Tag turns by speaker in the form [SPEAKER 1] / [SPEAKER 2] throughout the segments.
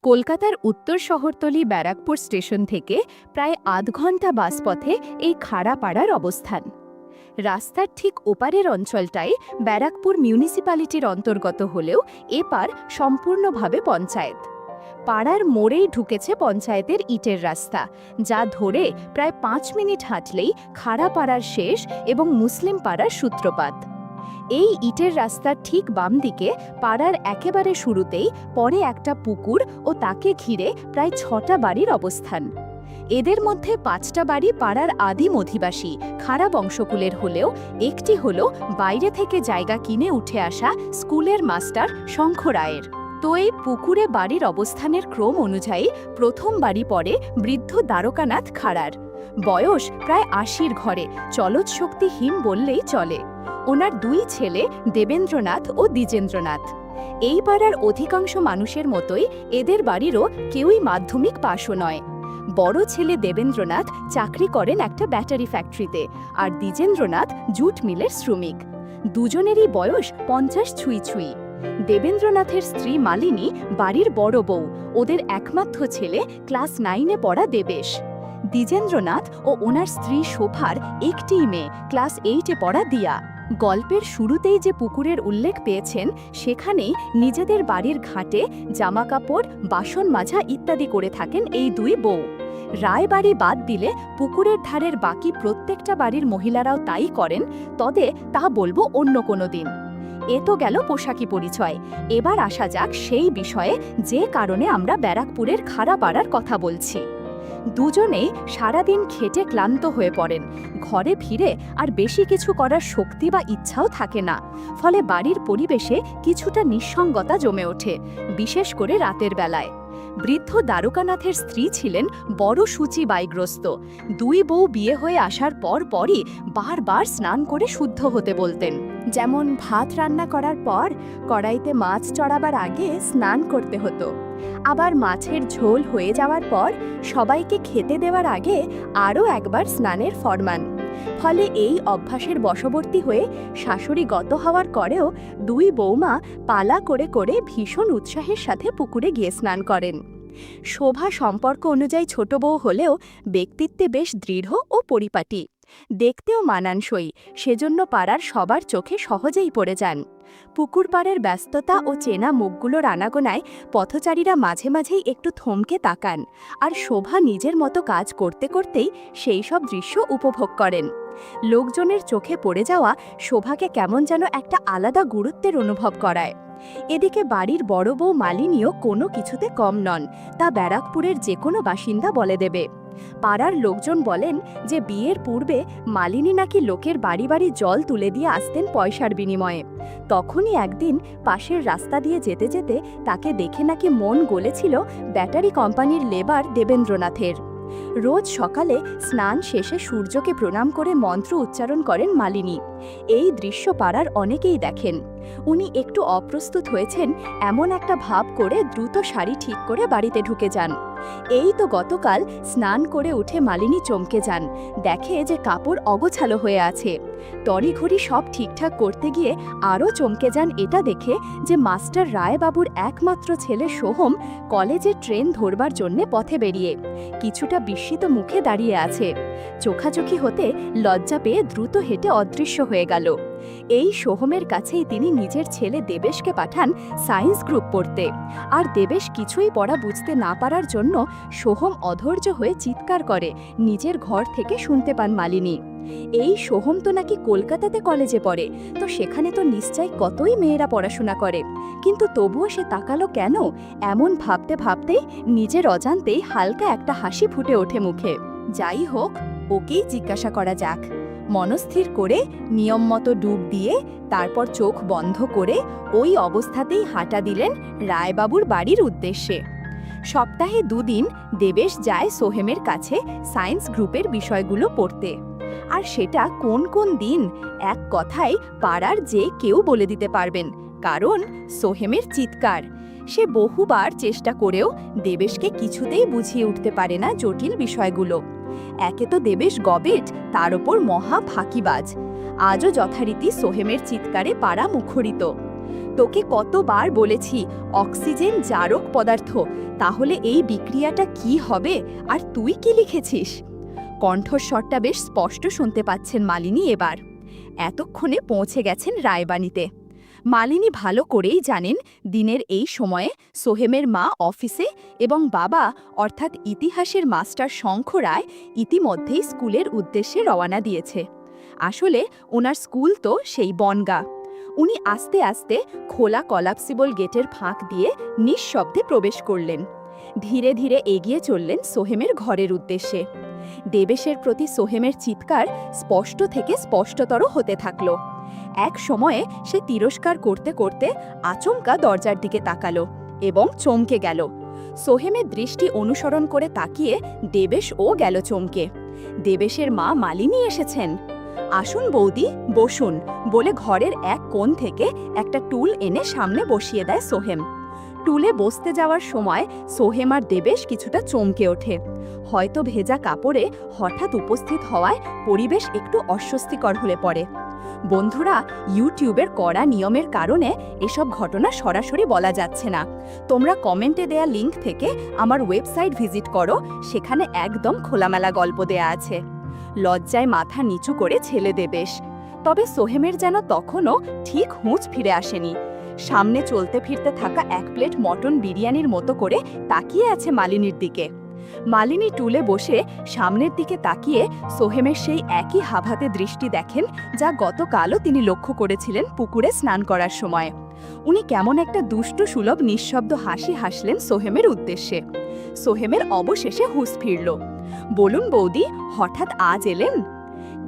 [SPEAKER 1] কলকাতার উত্তর শহরতলি ব্যারাকপুর স্টেশন থেকে প্রায় আধ ঘন্টা বাসপথে এই খাড়াপাড়ার অবস্থান। রাস্তার ঠিক ওপারের অঞ্চলটাই ব্যারাকপুর মিউনিসিপ্যালিটির অন্তর্গত হলেও এপার সম্পূর্ণভাবে পঞ্চায়েত। পাড়ার মোড়েই ঢুকেছে পঞ্চায়েতের ইটের রাস্তা, যা ধরে প্রায় 5 মিনিট হাঁটলেই খাড়াপাড়ার শেষ এবং মুসলিম পাড়ার সূত্রপাত। এই ইটের রাস্তার ঠিক বাম দিকে পাড়ার একেবারে শুরুতেই পড়ে একটা পুকুর ও তাকে ঘিরে প্রায় 6টা বাড়ির অবস্থান। এদের মধ্যে 5টা বাড়ি পাড়ার আদিম অধিবাসী খাড়া বংশকুলের হলেও একটি হল বাইরে থেকে জায়গা কিনে উঠে আসা স্কুলের মাস্টার শঙ্খ রায়ের। তো এই পুকুরে বাড়ির অবস্থানের ক্রম অনুযায়ী প্রথম বাড়ি পড়ে বৃদ্ধ দ্বারকানাথ খাড়ার। বয়স প্রায় 80-র ঘরে, চলৎ শক্তিহীন বললেই চলে। ওনার 2 ছেলে দেবেন্দ্রনাথ ও দ্বিজেন্দ্রনাথ। এই পাড়ার অধিকাংশ মানুষের মতোই এদের বাড়িরও কেউই মাধ্যমিক পাশও নয়। বড় ছেলে দেবেন্দ্রনাথ চাকরি করেন একটা ব্যাটারি ফ্যাক্টরিতে, আর দ্বিজেন্দ্রনাথ জুট মিলের শ্রমিক। দুজনেরই বয়স 50 ছুঁই ছুঁই। দেবেন্দ্রনাথের স্ত্রী মালিনী বাড়ির বড় বউ, ওদের একমাত্র ছেলে ক্লাস 9-এ পড়া দেবেশ। দ্বিজেন্দ্রনাথ ও ওনার স্ত্রী শোভার একটিই মেয়ে, ক্লাস 8-এ পড়া দিয়া। গল্পের শুরুতেই যে পুকুরের উল্লেখ পেয়েছেন, সেখানেই নিজেদের বাড়ির ঘাটে জামাকাপড়, বাসন মাজা ইত্যাদি করে থাকেন এই 2 বউ। রায় বাড়ি বাদ দিলে পুকুরের ধারের বাকি প্রত্যেকটা বাড়ির মহিলারাও তাই করেন, তবে তা বলবো অন্য কোনো দিন। এ তো গেল পোশাকি পরিচয়। এবার আসা যাক সেই বিষয়ে যে কারণে আমরা ব্যারাকপুরের খাড়াপাড়ার কথা বলছি। দুজনেই সারাদিন খেটে ক্লান্ত হয়ে পড়েন। ঘরে ফিরে আর বেশি কিছু করার শক্তি বা ইচ্ছাও থাকে না। ফলে বাড়ির পরিবেশে কিছুটা নিঃসঙ্গতা জমে ওঠে, বিশেষ করে রাতের বেলায়। বৃদ্ধ দ্বারকানাথের স্ত্রী ছিলেন বড় সূচিবায়গ্রস্ত। 2 বউ বিয়ে হয়ে আসার পরই বারবার স্নান করে শুদ্ধ হতে বলতেন। যেমন ভাত রান্না করার পর কড়াইতে মাছ চড়াবার আগে স্নান করতে হতো। আবার মাছের ঝোল হয়ে যাওয়ার পর সবাইকে খেতে দেওয়ার আগে আরও একবার স্নানের ফরমান। ফলে এই অভ্যাসের বশবর্তী হয়ে শাশুড়ি গত হওয়ার পরেও 2 বৌমা পালা করে করে ভীষণ উৎসাহের সাথে পুকুরে গিয়ে স্নান করেন। শোভা সম্পর্ক অনুযায়ী ছোট বউ হলেও ব্যক্তিত্বে বেশ দৃঢ় ও পরিপাটি, দেখতেও মানানসই, সেজন্য পাড়ার সবার চোখে সহজেই পড়ে যান। পুকুর পাড়ের ব্যস্ততা ও চেনা মুখগুলোর আনাগোনায় পথচারীরা মাঝে মাঝেই একটু থমকে তাকান, আর শোভা নিজের মতো কাজ করতে করতেই সেই সব দৃশ্য উপভোগ করেন। লোকজনের চোখে পড়ে যাওয়া শোভাকে কেমন যেন একটা আলাদা গুরুত্বের অনুভব করায়। এদিকে বাড়ির বড় বউ মালিনীও কোনো কিছুতে কম নন, তা ব্যারাকপুরের যে কোনো বাসিন্দা বলে দেবে। পাড়ার লোকজন বলেন যে বিয়ের পূর্বে মালিনী নাকি লোকের বাড়ি বাড়ি জল তুলে দিয়ে আসতেন পয়সার বিনিময়ে। তখনই একদিন পাশের রাস্তা দিয়ে যেতে যেতে তাকে দেখে নাকি মন গলেছিল ব্যাটারি কোম্পানির লেবার দেবেন্দ্রনাথের। রোজ সকালে স্নান শেষে সূর্যকে প্রণাম করে মন্ত্র উচ্চারণ করেন মালিনী। এই দৃশ্য পাড়ার অনেকেই দেখেন। উনি একটু অপ্রস্তুত হয়েছেন এমন একটা ভাব করে দ্রুত শাড়ি ঠিক করে বাড়িতে ঢুকে যান। এই তো গতকাল স্নান করে উঠে মালিনী চমকে যান, দেখে যে কাপড় অগোছালো হয়ে আছে। তড়িঘড়ি সব ঠিকঠাক করতে গিয়ে আরও চমকে যান এটা দেখে যে মাস্টার রায়বাবুর একমাত্র ছেলে সোহম কলেজের ট্রেন ধরবার জন্যে পথে বেরিয়ে কিছুটা বিস্মিত মুখে দাঁড়িয়ে আছে। চোখাচোখি হতে লজ্জা পেয়ে দ্রুত হেঁটে অদৃশ্য হয়ে গেল। এই সোহমের কাছেই তিনি নিজের ছেলে দেবেশকে পাঠান সায়েন্স গ্রুপ পড়তে। আর দেবেশ কিছুই পড়া বুঝতে না পারার জন্য সোহম অধৈর্য হয়ে চিৎকার করে নিজের ঘর থেকে শুনতে পান মালিনী। এই সোহম তো নাকি কলকাতাতে কলেজে পড়ে, তো সেখানে তো নিশ্চয় কতই মেয়েরা পড়াশোনা করে, কিন্তু তবুও সে তাকালো কেন? এমন ভাবতে ভাবতেই নিজের অজান্তেই হালকা একটা হাসি ফুটে ওঠে মুখে। যাই হোক, ওকেই জিজ্ঞাসা করা যাক। মনস্থির করে নিয়ম মতো ডুব দিয়ে তারপর চোখ বন্ধ করে ওই অবস্থাতেই হাঁটা দিলেন রায়বাবুর বাড়ির উদ্দেশ্যে। সপ্তাহে 2 দিন দেবেশ যায় সোহেমের কাছে সায়েন্স গ্রুপের বিষয়গুলো পড়তে। আর সেটা কোন কোন দিন এক কথায় পাড়ার যে কেউ বলে দিতে পারবেন, কারণ সোহেমের চিৎকার। সে বহুবার চেষ্টা করেও দেবেশকে কিছুতেই বুঝিয়ে উঠতে পারে না জটিল বিষয়গুলো। একে তো দেবেশ গবেট, তার ওপর মহা ফাঁকিবাজ। আজও যথারীতি সোহেমের চিৎকারে পাড়া মুখরিত। তোকে কতবার বলেছি অক্সিজেন জারক পদার্থ, তাহলে এই বিক্রিয়াটা কি হবে আর তুই কি লিখেছিস? কণ্ঠস্বরটা বেশ স্পষ্ট শুনতে পাচ্ছেন মালিনী এবার। এতক্ষণে পৌঁছে গেছেন রায়বাণীতে। মালিনী ভালো করেই জানেন দিনের এই সময়ে সোহেমের মা অফিসে এবং বাবা অর্থাৎ ইতিহাসের মাস্টার শঙ্খ রায় ইতিমধ্যেই স্কুলের উদ্দেশ্যে রওনা দিয়েছে। আসলে ওনার স্কুল তো সেই বনগা। উনি আস্তে আস্তে খোলা কলাপসিবল গেটের ফাঁক দিয়ে নিঃশব্দে প্রবেশ করলেন। ধীরে ধীরে এগিয়ে চললেন সোহেমের ঘরের উদ্দেশ্যে। দেবেশের প্রতি সোহেমের চিৎকার স্পষ্ট থেকে স্পষ্টতর হতে থাকল। এক সময়ে সে তিরস্কার করতে করতে আচমকা দরজার দিকে তাকালো এবং চমকে গেল। সোহেমের দৃষ্টি অনুসরণ করে তাকিয়ে দেবেশও গেল চমকে। দেবেশের মা মালিনী এসেছেন। আসুন বৌদি, বসুন বলে ঘরের এক কোণ থেকে একটা টুল এনে সামনে বসিয়ে দেয় সোহেম। টুলে বসতে যাওয়ার সময় সোহেম আর দেবেশ কিছুটা চমকে ওঠে। হয়তো ভেজা কাপড়ে হঠাৎ উপস্থিত হওয়ায় পরিবেশ একটু অস্বস্তিকর হয়ে পড়ে। বন্ধুরা, ইউটিউবের কড়া নিয়মের কারণে এসব ঘটনা সরাসরি বলা যাচ্ছে না। তোমরা কমেন্টে দেয়া লিংক থেকে আমার ওয়েবসাইট ভিজিট করো, সেখানে একদম খোলামেলা গল্প দেয়া আছে। লজ্জায় মাথা নিচু করে ছেলে দেবেশ। তবে সোহেমের যেন তখনও ঠিক হুঁচ ফিরে আসেনি। সামনে চলতে ফিরতে থাকা এক প্লেট মটন বিরিয়ানির মতো করে তাকিয়ে আছে মালিনীর দিকে। মালিনী টুলে বসে সামনের দিকে তাকিয়ে সোহেমের সেই একই হাভাতে দৃষ্টি দেখেন যা গতকালও তিনি লক্ষ্য করেছিলেন পুকুরে স্নান করার সময়। উনি কেমন একটা দুষ্টু সুলভ নিঃশব্দ হাসি হাসলেন সোহেমের উদ্দেশ্যে। সোহেমের অবশেষে হুঁশ ফিরল। বলুন বৌদি, হঠাৎ আজ এলেন?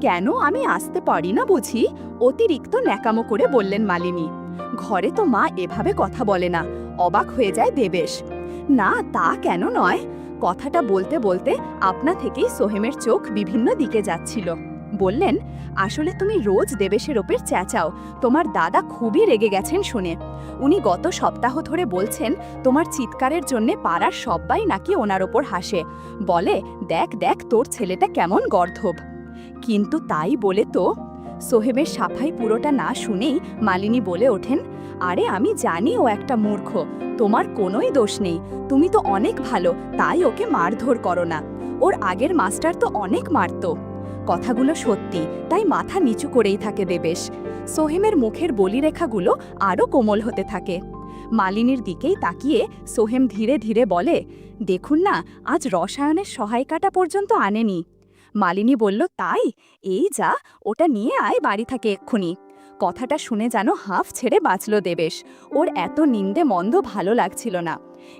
[SPEAKER 1] কেন, আমি আসতে পারি না বুঝি? অতিরিক্ত ন্যাকামো করে বললেন মালিনী। ঘরে তো মা এভাবে কথা বলে না, অবাক হয়ে যায় দেবেশ। না, তা কেন নয়। কথাটা বলতে বলতে আপনা থেকেই সোহেমের চোখ বিভিন্ন দিকে যাচ্ছিল। বললেন, আসলে তুমি রোজ দেবেশের ওপর চেঁচাও। তোমার দাদা খুবই রেগে গেছেন শুনে। উনি গত সপ্তাহ ধরে বলছেন তোমার চিৎকারের জন্যে পাড়ার সবাই নাকি ওনার ওপর হাসে, বলে দেখ দেখ তোর ছেলেটা কেমন গর্ধব। কিন্তু তাই বলে তো। সোহেমের সাফাই পুরোটা না শুনেই মালিনী বলে ওঠেন, আরে আমি জানি ও একটা মূর্খ, তোমার কোনোই দোষ নেই। তুমি তো অনেক ভালো, তাই ওকে মারধর করো না। ওর আগের মাস্টার তো অনেক মারত। কথাগুলো সত্যি, তাই মাথা নিচু করেই থাকে দেবেশ। সোহেমের মুখের বলিরেখাগুলো আরও কোমল হতে থাকে। মালিনীর দিকেই তাকিয়ে সোহেম ধীরে ধীরে বলে, দেখুন না, আজ রসায়নের সহায়িকাটা পর্যন্ত আনেনি। মালিনী বলল, তাই? এই যা, ওটা নিয়ে আয় বাড়ি থেকে এক্ষুনি। কথাটা শুনে যেন হাঁফ ছেড়ে বাঁচল দেবেশ। ওর এত নিন্দে মন্দ ভালো লাগছিল না।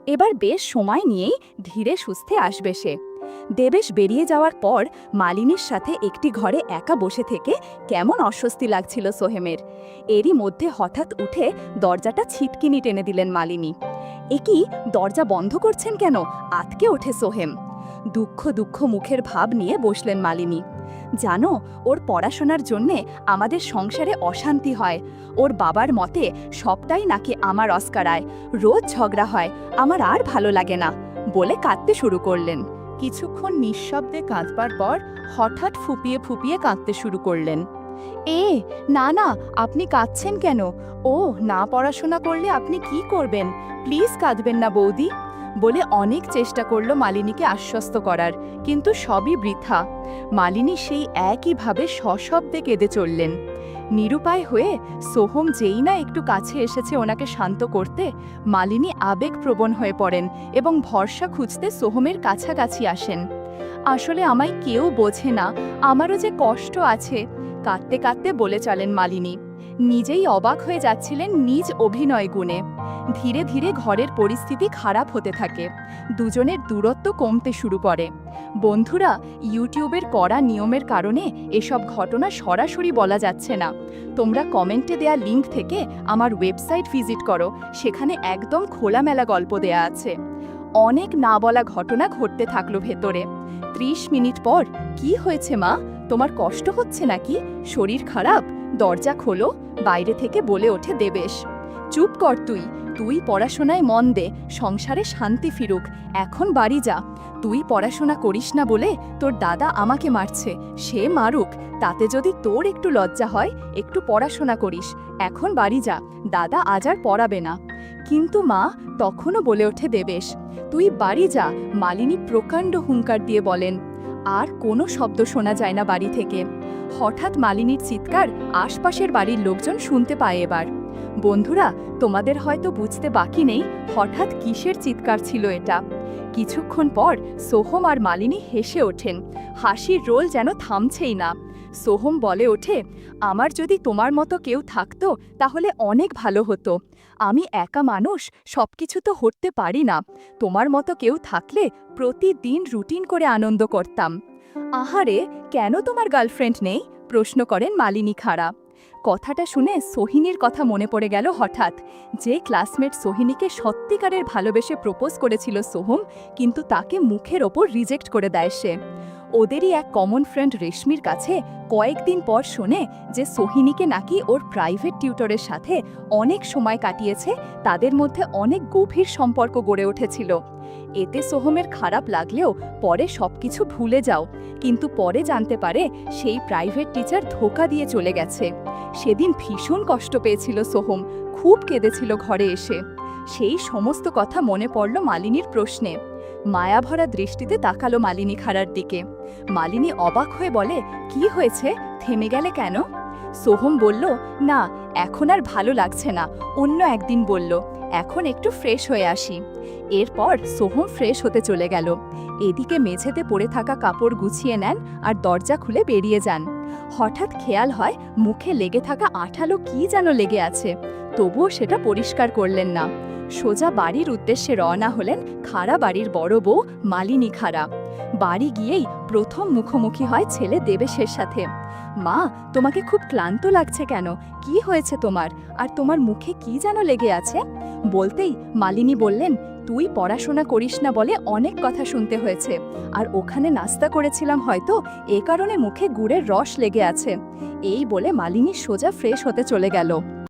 [SPEAKER 1] এবার বেশ সময় নিয়েই ধীরে সুস্থে আসবে সে। দেবেশ বেরিয়ে যাওয়ার পর মালিনীর সাথে একটি ঘরে একা বসে থেকে কেমন অস্বস্তি লাগছিল সোহেমের। এরই মধ্যে হঠাৎ উঠে দরজাটা ছিটকিনি টেনে দিলেন মালিনী। একি, দরজা বন্ধ করছেন কেন? আতকে ওঠে সোহেম। দুঃখ দুঃখ মুখের ভাব নিয়ে বসলেন মালিনী। জানো, ওর পড়াশোনার জন্যে আমাদের সংসারে অশান্তি হয়। ওর বাবার মতে সবটাই নাকি আমার অস্কারায়, রোজ ঝগড়া হয়, আমার আর ভালো লাগে না বলে কাঁদতে শুরু করলেন। কিছুক্ষণ নিঃশব্দে কাঁদবার পর হঠাৎ ফুপিয়ে ফুপিয়ে কাঁদতে শুরু করলেন। না না, আপনি কাঁদছেন কেন? ও, না পড়াশোনা করলে আপনি কি করবেন? প্লিজ কাঁদবেন না বৌদি বলে অনেক চেষ্টা করল মালিনীকে আশ্বস্ত করার, কিন্তু সবই বৃথা। মালিনী সেই একইভাবে সশব্দে কেঁদে চললেন। নিরুপায় হয়ে সোহম যেই না একটু কাছে এসেছে ওনাকে শান্ত করতে, মালিনী আবেগপ্রবণ হয়ে পড়েন এবং ভরসা খুঁজতে সোহমের কাছাকাছি আসেন। আসলে আমায় কেউ বোঝে না, আমারও যে কষ্ট আছে, কাঁদতে কাঁদতে বলে চলেন মালিনী। নিজেই অবাক হয়ে যাচ্ছিলেন নিজ অভিনয় গুণে। ধীরে ধীরে ঘরের পরিস্থিতি খারাপ হতে থাকে। দুজনের দূরত্ব কমতে শুরু করে। বন্ধুরা, ইউটিউবের কড়া নিয়মের কারণে এসব ঘটনা সরাসরি বলা যাচ্ছে না। তোমরা কমেন্টে দেয়া লিংক থেকে আমার ওয়েবসাইট ভিজিট করো, সেখানে একদম খোলামেলা গল্প দেয়া আছে। অনেক না বলা ঘটনা ঘটতে থাকলো ভেতরে। 30 মিনিট পর, কি হয়েছে মা? তোমার কষ্ট হচ্ছে নাকি? শরীর খারাপ? দরজা খোলো, বাইরে থেকে বলে ওঠে দেবেশ। চুপ কর তুই, তুই পড়াশোনায় মন দে, সংসারে শান্তি ফিরুক। এখন বাড়ি যা। তুই পড়াশোনা করিস না বলে তোর দাদা আমাকে মারছে, সে মারুক, তাতে যদি তোর একটু লজ্জা হয়, একটু পড়াশোনা করিস। এখন বাড়ি যা, দাদা আজ আর পড়াবে না। কিন্তু মা, তখনও বলে ওঠে দেবেশ। তুই বাড়ি যা, মালিনী প্রকাণ্ড হুঙ্কার দিয়ে বলেন। আর কোনো শব্দ শোনা যায় না বাড়ি থেকে। হঠাৎ মালিনীর চিৎকার আশপাশের বাড়ির লোকজন শুনতে পায় এবার। বন্ধুরা, তোমাদের হয়তো বুঝতে বাকি নেই হঠাৎ কিসের চিৎকার ছিল এটা। কিছুক্ষণ পর সোহম আর মালিনী হেসে ওঠেন। হাসির রোল যেন থামছেই না। সোহম বলে ওঠে, আমার যদি তোমার মতো কেউ থাকতো তাহলে অনেক ভালো হতো। আমি একা মানুষ, সবকিছু তো হতে পারি না। তোমার মতো কেউ থাকলে প্রতিদিন রুটিন করে আনন্দ করতাম। আহারে, কেন তোমার গার্লফ্রেন্ড নেই? প্রশ্ন করেন মালিনী খাড়া। কথাটা শুনে সোহিনীর কথা মনে পড়ে গেল হঠাৎ। যে ক্লাসমেট সোহিনীকে সত্যিকারের ভালোবেসে প্রপোজ করেছিল সোহম, কিন্তু তাকে মুখের ওপর রিজেক্ট করে দেয় সে। ওদেরই এক কমন ফ্রেন্ড রেশমির কাছে কয়েকদিন পর শোনে যে সোহিনীকে নাকি ওর প্রাইভেট টিউটরের সাথে অনেক সময় কাটিয়েছে, তাদের মধ্যে অনেক গভীর সম্পর্ক গড়ে উঠেছিল। এতে সোহমের খারাপ লাগলেও পরে সবকিছু ভুলে যাও, কিন্তু পরে জানতে পারে সেই প্রাইভেট টিচার ধোঁকা দিয়ে চলে গেছে। সেদিন ভীষণ কষ্ট পেয়েছিল সোহম, খুব কেঁদেছিল ঘরে এসে। সেই সমস্ত কথা মনে পড়ল মালিনীর প্রশ্নে। মায়াভরা দৃষ্টিতে তাকালো মালিনী খাড়ার দিকে। মালিনী অবাক হয়ে বলে, কি হয়েছে, থেমে গেলে কেন? সোহম বলল, না, এখন আর ভালো লাগছে না, অন্য একদিন বলল, এখন একটু ফ্রেশ হয়ে আসি। এরপর সোহম ফ্রেশ হতে চলে গেল। এদিকে মেঝেতে পড়ে থাকা কাপড় গুছিয়ে নেন আর দরজা খুলে বেরিয়ে যান। হঠাৎ খেয়াল হয় মুখে লেগে থাকা আঠালো কি যেন লেগে আছে, তবুও সেটা পরিষ্কার করলেন না। সোজা বাড়ির উদ্দেশ্যে রওনা হলেন খাড়া বাড়ির বড় বউ মালিনী খাড়া। বাড়ি গিয়েই প্রথম মুখোমুখি হয় ছেলে দেবেশের সাথে। মা, তোমাকে খুব ক্লান্ত লাগছে কেন? কি হয়েছে তোমার? আর তোমার মুখে কি যেন লেগে আছে? বলতেই মালিনী বললেন, তুই পড়াশোনা করিস না বলে অনেক কথা শুনতে হয়েছে, আর ওখানে নাস্তা করেছিলাম হয়তো, এ কারণে মুখে গুড়ের রস লেগে আছে। এই বলে মালিনী সোজা ফ্রেশ হতে চলে গেল।